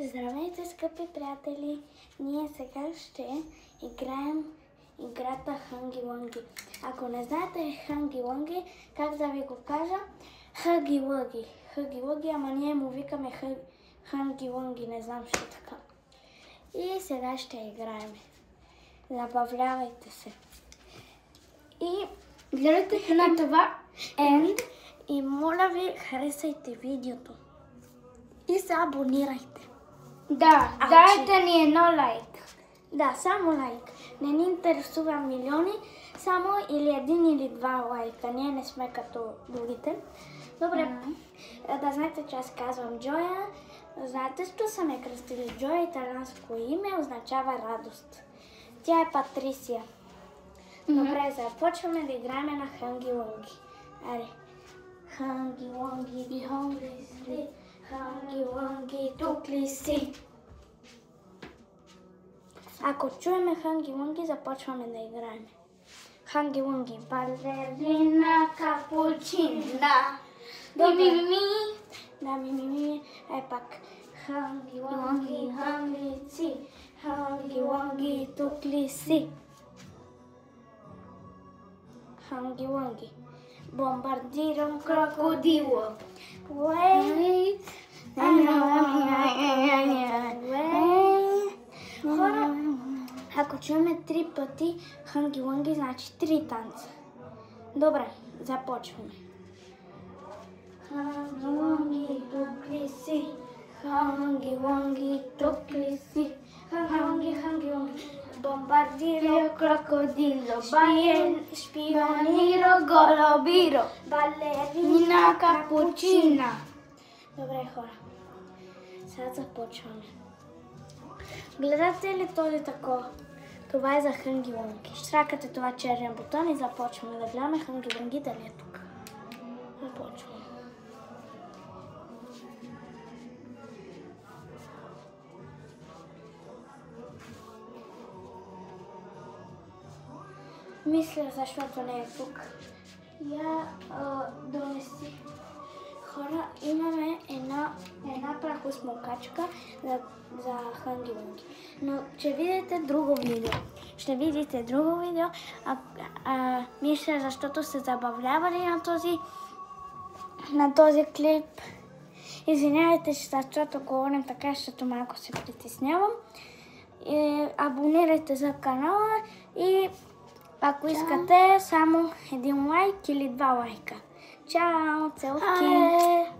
Здравейте, скъпи приятели! Ние сега ще играем играта Хънги Лънги. Ако не знаете Хънги Лънги, как да ви го кажа? Хъги Лъги. Хъги Лъги, ама ние му викаме Хънги Лънги, не знам защо така. И сега ще играем. Забавлявайте се. И гледайте на това end и моля ви, харесайте видеото. И се абонирайте. Да, дайте ни едно лайк. Да, само лайк. Не ни интересува милиони, само или един или два лайка. Ние не сме като другите. Добре, да знаете, че аз казвам Джоя. Знаете, що са ме кръстили Джоя, италианско име, означава радост. Тя е Патрисия. Добре, започваме да играем на Хънги Лънги. Аре. Хънги Лънги, be hungry, sleep. Хънги Лънги, тук ли си? Ако чуеме Хънги Лънги, започваме да играем. Хънги Лънги, балерина, капучина. Ми. Да, ми. Ай пак. Хънги Лънги, хънгри, Хънги Лънги, тук ли си? Хънги Лънги. Бомбардирам крокодила. Wait. Хора, ако чуеме 3 пъти Хънги Лънги, значи 3 танца. Добре, започваме. Хънги Лънги, тук ли си? Хънги Лънги, тук ли си? Хънги Лънги. Бомбардиро крокодило, шпиониро голубиро, балерина капучина. Добре, хора. Сега започваме. Гледате ли този такова? Това е за Хънги Лънги. Штракате това черен бутон и започваме да гледаме Хънги Лънги дали е тук. Започваме. Мисля, защото не е тук. Я донеси. Хора, имаме една прахосмокачка за Хънги Лънги. Но ще видите друго видео. Мисля, защото се забавлявали на този клип. Извинявайте, защото говорим така, защото малко се притеснявам. Абонирайте за канала и ако искате, само един лайк или 2 лайка. Чао, целувки!